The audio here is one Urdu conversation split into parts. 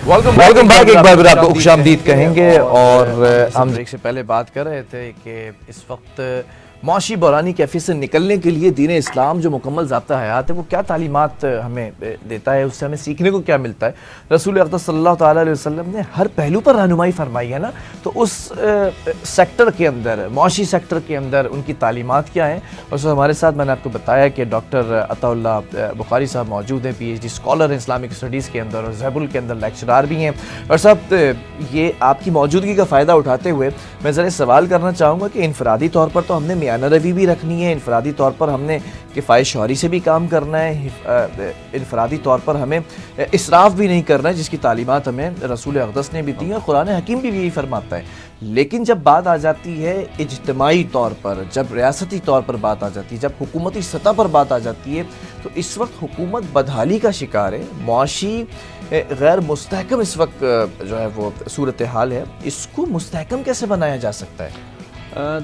Welcome back. ایک بار پھر آپ کو خوش آمدید کہیں گے. اور ہم بریک سے پہلے بات کر رہے تھے کہ اس وقت معاشی بحرانی کیفیت سے نکلنے کے لیے دین اسلام جو مکمل ضابطہ حیات ہے وہ کیا تعلیمات ہمیں دیتا ہے, اس سے ہمیں سیکھنے کو کیا ملتا ہے. رسول اقدس صلی اللہ تعالیٰ علیہ وسلم نے ہر پہلو پر رہنمائی فرمائی ہے نا, تو اس سیکٹر کے اندر, معاشی سیکٹر کے اندر ان کی تعلیمات کیا ہیں. اور سر ہمارے ساتھ میں نے آپ کو بتایا کہ ڈاکٹر عطا اللہ بخاری صاحب موجود ہیں, پی ایچ ڈی اسکالر ہیں اسلامک اسٹڈیز کے اندر اور زیبل کے اندر لیکچرار بھی ہیں. اور صاحب یہ آپ کی موجودگی کا فائدہ اٹھاتے ہوئے میں ذرا سوال کرنا چاہوں گا کہ انفرادی طور پر تو ہم نے میانہ روی بھی رکھنی ہے, انفرادی طور پر ہم نے کفایت شعوری سے بھی کام کرنا ہے, انفرادی طور پر ہمیں اسراف بھی نہیں کرنا ہے جس کی تعلیمات ہمیں رسول اقدس نے بھی دی ہیں, قرآن حکیم بھی یہی فرماتا ہے. لیکن جب بات آ جاتی ہے اجتماعی طور پر, جب ریاستی طور پر بات آ جاتی ہے, جب حکومتی سطح پر بات آ جاتی ہے, تو اس وقت حکومت بدحالی کا شکار ہے, معاشی غیر مستحکم اس وقت جو ہے وہ صورتحال ہے. اس کو مستحکم کیسے بنایا جا سکتا ہے؟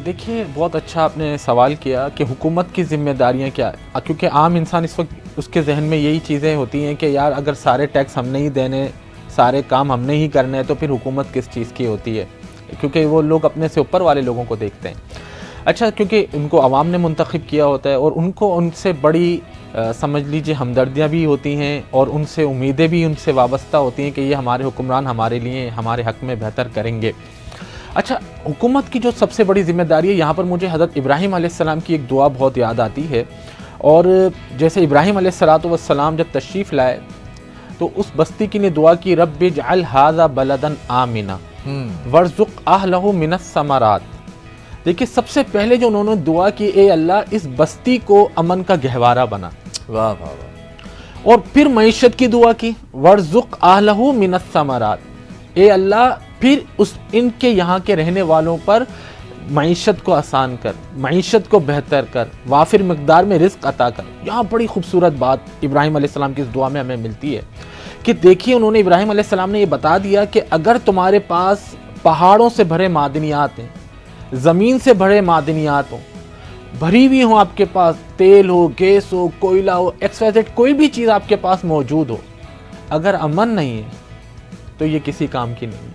دیکھیے بہت اچھا آپ نے سوال کیا کہ حکومت کی ذمہ داریاں کیا, کیونکہ عام انسان اس وقت اس کے ذہن میں یہی چیزیں ہوتی ہیں کہ یار اگر سارے ٹیکس ہم نے ہی دینے, سارے کام ہم نے ہی کرنے ہیں تو پھر حکومت کس چیز کی ہوتی ہے, کیونکہ وہ لوگ اپنے سے اوپر والے لوگوں کو دیکھتے ہیں. اچھا, کیونکہ ان کو عوام نے منتخب کیا ہوتا ہے اور ان کو ان سے بڑی سمجھ لیجیے ہمدردیاں بھی ہوتی ہیں اور ان سے امیدیں بھی ان سے وابستہ ہوتی ہیں کہ یہ ہمارے حکمران ہمارے لیے ہمارے حق میں بہتر کریں گے. اچھا, حکومت کی جو سب سے بڑی ذمہ داری ہے, یہاں پر مجھے حضرت ابراہیم علیہ السلام کی ایک دعا بہت یاد آتی ہے. اور جیسے ابراہیم علیہ السلام جب تشریف لائے تو اس بستی کی نے دعا کی, رب اجعل ھذا بلدا آمنا وارزق اہلہ من الثمرات. دیکھیے سب سے پہلے جو انہوں نے دعا کی, اے اللہ اس بستی کو امن کا گہوارہ بنا. واہ واہ واہ. اور پھر معیشت کی دعا کی, وارزق اہلہ من الثمرات, اے اللہ پھر ان کے یہاں کے رہنے والوں پر معیشت کو آسان کر, معیشت کو بہتر کر, وافر مقدار میں رزق عطا کر. یہاں بڑی خوبصورت بات ابراہیم علیہ السلام کی اس دعا میں ہمیں ملتی ہے کہ دیکھیے انہوں نے, ابراہیم علیہ السلام نے یہ بتا دیا کہ اگر تمہارے پاس پہاڑوں سے بھرے معدنیات ہیں, زمین سے بھرے معدنیات ہوں, بھری ہوئی ہوں, آپ کے پاس تیل ہو, گیس ہو, کوئلہ ہو, XYZ کوئی بھی چیز آپ کے پاس موجود ہو, اگر امن نہیں ہے تو یہ کسی کام کی نہیں.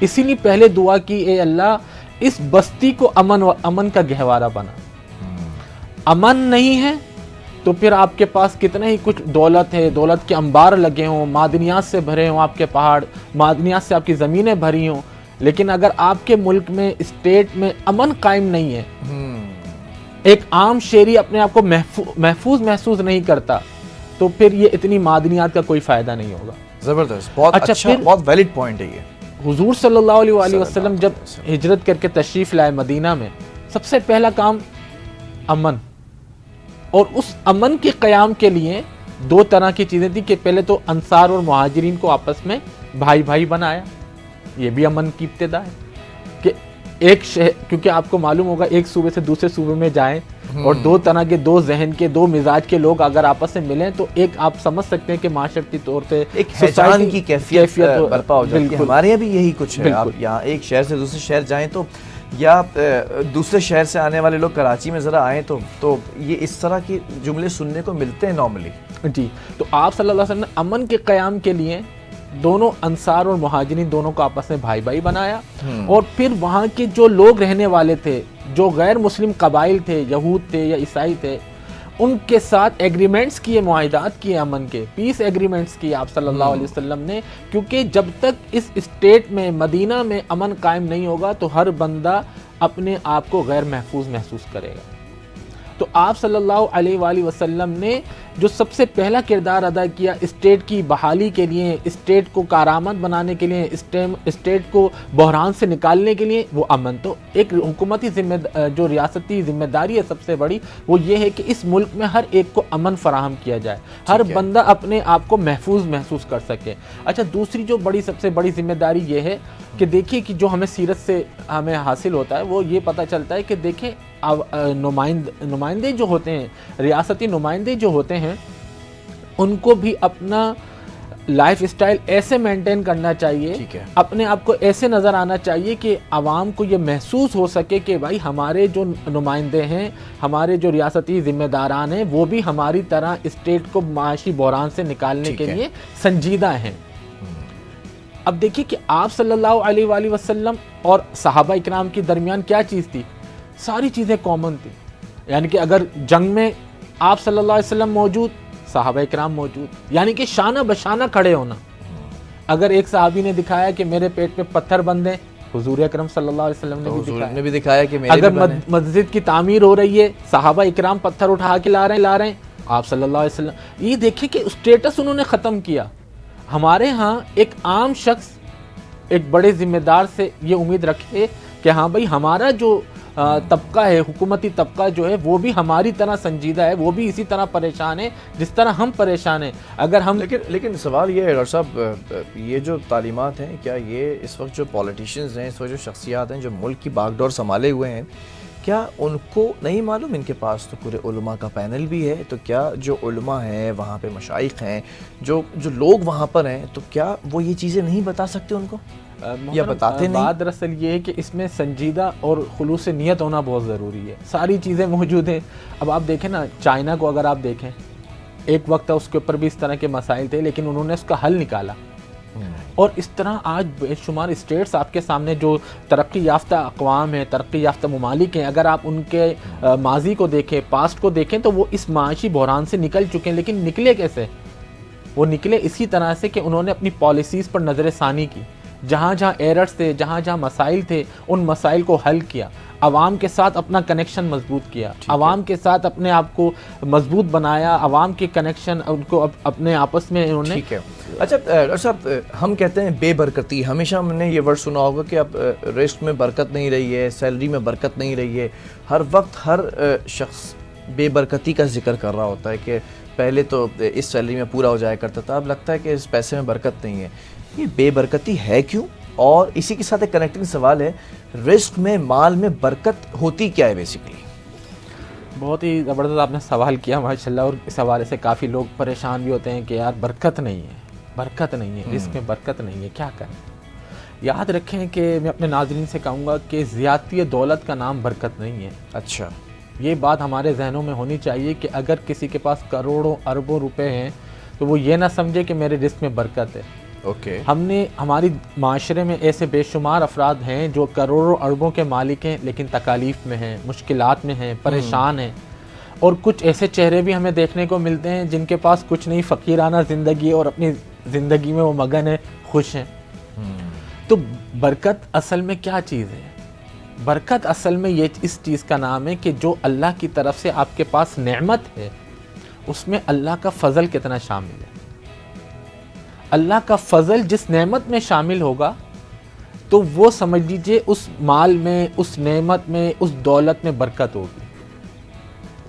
اسی لیے پہلے دعا کی, اے اللہ اس بستی کو امن کا گہوارہ بنا. امن نہیں ہے تو پھر آپ کے پاس کتنے ہی کچھ دولت ہے, دولت کے انبار لگے ہوں, معدنیات سے بھرے ہوں آپ کے پہاڑ, معدنیات سے آپ کی زمینیں بھری ہوں, لیکن اگر آپ کے ملک میں, اسٹیٹ میں امن قائم نہیں ہے, ایک عام شہری اپنے آپ کو محفوظ محسوس نہیں کرتا, تو پھر یہ اتنی معدنیات کا کوئی فائدہ نہیں ہوگا. زبردست, بہت اچھا, بہت ویلڈ پوائنٹ ہے یہ. حضور صلی اللہ علیہ وآلہ وسلم جب ہجرت کر کے تشریف لائے مدینہ میں, سب سے پہلا کام امن, اور اس امن کے قیام کے لیے دو طرح کی چیزیں تھی کہ پہلے تو انصار اور مہاجرین کو آپس میں بھائی بھائی بنایا, یہ بھی امن کی ابتدا ہے کہ ایک شہر, کیونکہ آپ کو معلوم ہوگا ایک صوبے سے دوسرے صوبے میں جائیں اور دو طرح کے, دو ذہن کے, دو مزاج کے لوگ اگر آپس میں ملیں تو ایک آپ سمجھ سکتے ہیں کہ معاشرتی طور پہ ایک ہیجان کی کیفیت برپا ہو جاتی ہے. ہمارے یہاں بھی یہی کچھ ہے. آپ یہاں ایک شہر سے دوسرے شہر جائیں تو, یا دوسرے شہر سے آنے والے لوگ کراچی میں ذرا آئیں تو یہ اس طرح کے جملے سننے کو ملتے ہیں نارملی. جی, تو آپ صلی اللہ علیہ وسلم نے امن کے قیام کے لیے دونوں انصار اور مہاجرین دونوں کو آپس میں بھائی بھائی بنایا, اور پھر وہاں کے جو لوگ رہنے والے تھے, جو غیر مسلم قبائل تھے, یہود تھے یا عیسائی تھے, ان کے ساتھ ایگریمنٹس کیے, معاہدات کیے امن کے, پیس ایگریمنٹس کیے آپ صلی اللہ علیہ وسلم نے, کیونکہ جب تک اس اسٹیٹ میں, مدینہ میں امن قائم نہیں ہوگا تو ہر بندہ اپنے آپ کو غیر محفوظ محسوس کرے گا. تو آپ صلی اللہ علیہ وآلہ وسلم نے جو سب سے پہلا کردار ادا کیا اسٹیٹ کی بحالی کے لیے, اسٹیٹ کو کارآمد بنانے کے لیے, اسٹیٹ کو بحران سے نکالنے کے لیے, وہ امن. تو ایک حکومتی جو ریاستی ذمہ داری ہے سب سے بڑی, وہ یہ ہے کہ اس ملک میں ہر ایک کو امن فراہم کیا جائے, ہر بندہ اپنے آپ کو محفوظ محسوس کر سکے. اچھا, دوسری جو سب سے بڑی ذمہ داری یہ ہے کہ دیکھیے کہ جو ہمیں سیرت سے ہمیں حاصل ہوتا ہے وہ یہ پتہ چلتا ہے کہ دیکھیں نمائندے جو ہوتے ہیں, ریاستی نمائندے جو ہوتے ہیں, ان کو بھی اپنا لائف اسٹائل ایسے مینٹین کرنا چاہیے, اپنے آپ کو ایسے نظر آنا چاہیے کہ عوام کو یہ محسوس ہو سکے کہ بھائی ہمارے جو نمائندے ہیں, ہمارے جو ریاستی ذمہ داران ہیں, وہ بھی ہماری طرح اسٹیٹ کو معاشی بحران سے نکالنے کے لیے سنجیدہ ہیں. اب دیکھیے کہ آپ صلی اللہ علیہ وآلہ وسلم اور صحابہ اکرام کے درمیان کیا چیز تھی؟ ساری چیزیں کامن تھی. یعنی کہ اگر جنگ میں آپ صلی اللہ علیہ وسلم موجود، صحابہ اکرام موجود، یعنی کہ شانہ بشانہ کھڑے ہونا. اگر ایک صحابی نے دکھایا کہ میرے پیٹ پہ پتھر بند ہیں، حضور اکرم صلی اللہ علیہ وسلم نے بھی دکھایا کہ میرے اگر مسجد کی تعمیر ہو رہی ہے، صحابہ اکرام پتھر اٹھا کے لا رہے ہیں آپ صلی اللہ علیہ وسلم. یہ دیکھیں کہ اسٹیٹس انہوں نے ختم کیا. ہمارے ہاں ایک عام شخص ایک بڑے ذمہ دار سے یہ امید رکھے کہ ہاں بھائی ہمارا جو طبقہ ہے، حکومتی طبقہ جو ہے، وہ بھی ہماری طرح سنجیدہ ہے، وہ بھی اسی طرح پریشان ہے جس طرح ہم پریشان ہیں. اگر ہم لیکن سوال یہ ہے ڈاکٹر صاحب، یہ جو تعلیمات ہیں، کیا یہ اس وقت جو پولیٹیشینز ہیں، اس وقت جو شخصیات ہیں جو ملک کی باغ ڈور سنبھالے ہوئے ہیں، کیا ان کو نہیں معلوم؟ ان کے پاس تو پورے علماء کا پینل بھی ہے، تو کیا جو علماء ہیں وہاں پہ، مشائخ ہیں، جو لوگ وہاں پر ہیں، تو کیا وہ یہ چیزیں نہیں بتا سکتے ان کو، یا بتاتے نہیں؟ بات دراصل یہ ہے کہ اس میں سنجیدہ اور خلوص نیت ہونا بہت ضروری ہے. ساری چیزیں موجود ہیں. اب آپ دیکھیں نا، چائنا کو اگر آپ دیکھیں، ایک وقت اس کے اوپر بھی اس طرح کے مسائل تھے، لیکن انہوں نے اس کا حل نکالا. اور اس طرح آج بے شمار اسٹیٹس آپ کے سامنے جو ترقی یافتہ اقوام ہیں، ترقی یافتہ ممالک ہیں، اگر آپ ان کے ماضی کو دیکھیں، پاسٹ کو دیکھیں، تو وہ اس معاشی بحران سے نکل چکے ہیں. لیکن نکلے کیسے؟ وہ نکلے اسی طرح سے کہ انہوں نے اپنی پالیسیز پر نظر ثانی کی. جہاں جہاں ایررز تھے، جہاں جہاں مسائل تھے، ان مسائل کو حل کیا. عوام کے ساتھ اپنا کنیکشن مضبوط کیا، عوام کے ساتھ اپنے آپ کو مضبوط بنایا، عوام کے کنیکشن ان کو اپنے آپس میں انہوں نے. ٹھیک ہے. اچھا ڈاکٹر صاحب، ہم کہتے ہیں بے برکتی، ہمیشہ ہم نے یہ ورڈ سنا ہوگا کہ اب رزق میں برکت نہیں رہی ہے، سیلری میں برکت نہیں رہی ہے. ہر وقت ہر شخص بے برکتی کا ذکر کر رہا ہوتا ہے کہ پہلے تو اس سیلری میں پورا ہو جایا کرتا تھا، اب لگتا ہے کہ اس پیسے میں برکت نہیں ہے. یہ بے برکتی ہے کیوں؟ اور اسی کے ساتھ ایک کنیکٹنگ سوال ہے، رزق میں، مال میں برکت ہوتی کیا ہے بیسیکلی؟ بہت ہی زبردست آپ نے سوال کیا ماشاءاللہ. اور اس حوالے سے کافی لوگ پریشان بھی ہوتے ہیں کہ یار برکت نہیں ہے، برکت نہیں ہے، رزق میں برکت نہیں ہے، کیا کریں؟ یاد رکھیں کہ میں اپنے ناظرین سے کہوں گا کہ زیادتی دولت کا نام برکت نہیں ہے. اچھا، یہ بات ہمارے ذہنوں میں ہونی چاہیے کہ اگر کسی کے پاس کروڑوں اربوں روپے ہیں تو وہ یہ نہ سمجھے کہ میرے رزق میں برکت ہے. ہم نے ہماری معاشرے میں ایسے بے شمار افراد ہیں جو کروڑوں اربوں کے مالک ہیں، لیکن تکالیف میں ہیں، مشکلات میں ہیں، پریشان ہیں. اور کچھ ایسے چہرے بھی ہمیں دیکھنے کو ملتے ہیں جن کے پاس کچھ نہیں، فقیرانہ زندگی ہے اور اپنی زندگی میں وہ مگن ہیں، خوش ہیں. تو برکت اصل میں کیا چیز ہے؟ برکت اصل میں اس چیز کا نام ہے کہ جو اللہ کی طرف سے آپ کے پاس نعمت ہے، اس میں اللہ کا فضل کتنا شامل ہے. اللہ کا فضل جس نعمت میں شامل ہوگا تو وہ سمجھ لیجئے اس مال میں، اس نعمت میں، اس دولت میں برکت ہوگی.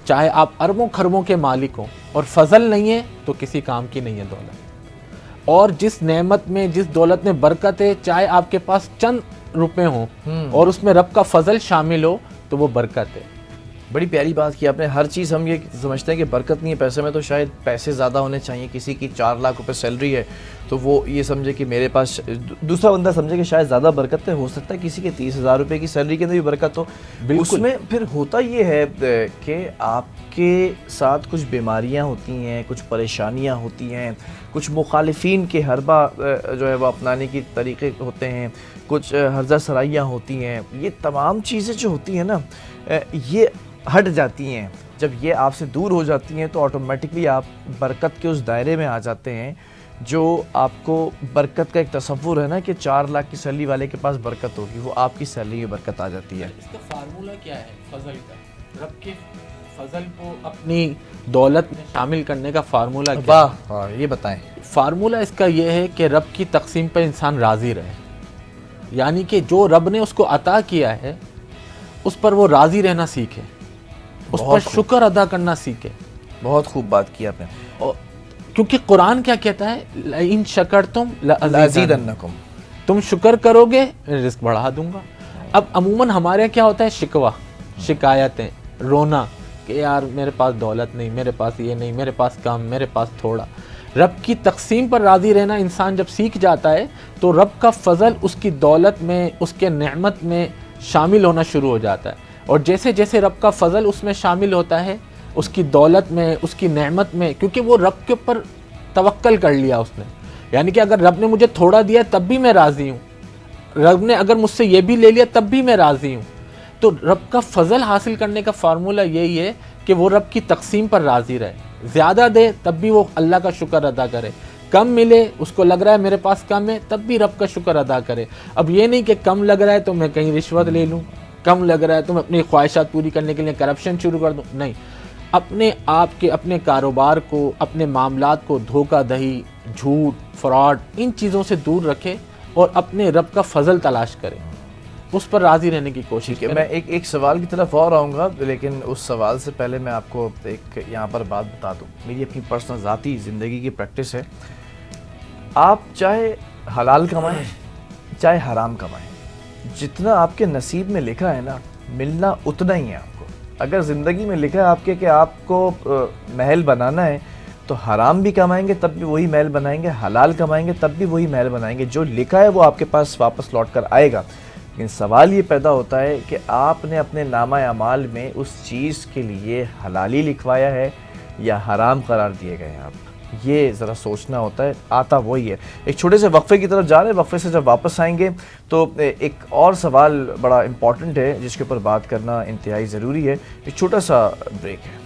چاہے آپ اربوں خربوں کے مالک ہوں اور فضل نہیں ہے تو کسی کام کی نہیں ہے دولت. اور جس نعمت میں، جس دولت میں برکت ہے، چاہے آپ کے پاس چند روپے ہوں اور اس میں رب کا فضل شامل ہو تو وہ برکت ہے. بڑی پیاری بات کی آپ نے. ہر چیز ہم یہ سمجھتے ہیں کہ برکت نہیں ہے پیسے میں، تو شاید پیسے زیادہ ہونے چاہیے. کسی کی 4 لاکھ روپے سیلری ہے تو وہ یہ سمجھے کہ میرے پاس، دوسرا بندہ سمجھے کہ شاید زیادہ برکت ہے. ہو سکتا ہے کسی کے 30,000 روپے کی سیلری کے اندر بھی برکت ہو. اس میں پھر ہوتا یہ ہے کہ آپ کے ساتھ کچھ بیماریاں ہوتی ہیں، کچھ پریشانیاں ہوتی ہیں، کچھ مخالفین کے حربہ جو ہے وہ اپنانے کی طریقے ہوتے ہیں، کچھ ہرزہ سرائیاں ہوتی ہیں. یہ تمام چیزیں جو ہوتی ہیں نا، یہ ہٹ جاتی ہیں. جب یہ آپ سے دور ہو جاتی ہیں تو آٹومیٹکلی آپ برکت کے اس دائرے میں آ جاتے ہیں جو آپ کو برکت کا ایک تصور ہے نا کہ 4 لاکھ کی سیلری والے کے پاس برکت ہوگی، وہ آپ کی سیلری میں برکت آ جاتی ہے. اس کا فارمولہ کیا ہے فضل کا؟ رب کے فضل کو اپنی دولت میں شامل کرنے کا فارمولہ کیا ہے؟ واہ، یہ بتائیں. فارمولہ اس کا یہ ہے کہ رب کی تقسیم پہ انسان راضی رہے. یعنی کہ جو رب نے اس کو عطا کیا ہے اس پر وہ راضی رہنا سیکھے، اس پر شکر ادا کرنا سیکھے. بہت خوب بات کی آپ نے. کیونکہ قرآن کیا کہتا ہے؟ لَإِن شَكَرْتُمْ لَأَزِيدَنَّكُمْ، تم شکر کرو گے رزق بڑھا دوں گا. اب عموماً ہمارے کیا ہوتا ہے؟ شکوہ، شکایتیں، رونا کہ یار میرے پاس دولت نہیں، میرے پاس یہ نہیں، میرے پاس کم، میرے پاس تھوڑا. رب کی تقسیم پر راضی رہنا انسان جب سیکھ جاتا ہے تو رب کا فضل اس کی دولت میں، اس کے نعمت میں شامل ہونا شروع ہو جاتا ہے. اور جیسے جیسے رب کا فضل اس میں شامل ہوتا ہے، اس کی دولت میں، اس کی نعمت میں، کیونکہ وہ رب کے اوپر توکل کر لیا اس نے یعنی کہ اگر رب نے مجھے تھوڑا دیا تب بھی میں راضی ہوں, رب نے اگر مجھ سے یہ بھی لے لیا تب بھی میں راضی ہوں. تو رب کا فضل حاصل کرنے کا فارمولہ یہی ہے کہ وہ رب کی تقسیم پر راضی رہے, زیادہ دے تب بھی وہ اللہ کا شکر ادا کرے, کم ملے اس کو لگ رہا ہے میرے پاس کم ہے تب بھی رب کا شکر ادا کرے. اب یہ نہیں کہ کم لگ رہا ہے تو میں کہیں رشوت لے لوں, کم لگ رہا ہے تو میں اپنی خواہشات پوری کرنے کے لیے کرپشن شروع کر دوں. نہیں, اپنے آپ کے اپنے کاروبار کو, اپنے معاملات کو دھوکہ دہی, جھوٹ, فراڈ, ان چیزوں سے دور رکھے اور اپنے رب کا فضل تلاش کرے, اس پر راضی رہنے کی کوشش کریں. میں ایک سوال کی طرف اور آؤں گا, لیکن اس سوال سے پہلے میں آپ کو ایک یہاں پر بات بتا دوں. میری اپنی پرسنل ذاتی زندگی کی پریکٹس ہے, آپ چاہے حلال کمائیں چاہے حرام کمائیں, جتنا آپ کے نصیب میں لکھا ہے نا ملنا اتنا ہی ہے آپ کو. اگر زندگی میں لکھا ہے آپ کے کہ آپ کو محل بنانا ہے تو حرام بھی کمائیں گے تب بھی وہی محل بنائیں گے, حلال کمائیں گے تب بھی وہی محل بنائیں گے. جو لکھا ہے وہ آپ کے پاس واپس لوٹ کر آئے گا. لیکن سوال یہ پیدا ہوتا ہے کہ آپ نے اپنے نامہ اعمال میں اس چیز کے لیے حلالی لکھوایا ہے یا حرام قرار دیے گئے ہیں آپ. یہ ذرا سوچنا ہوتا ہے. آتا وہی ہے. ایک چھوٹے سے وقفے کی طرف جا رہے ہیں, وقفے سے جب واپس آئیں گے تو ایک اور سوال بڑا امپورٹنٹ ہے جس کے اوپر بات کرنا انتہائی ضروری ہے. ایک چھوٹا سا بریک ہے.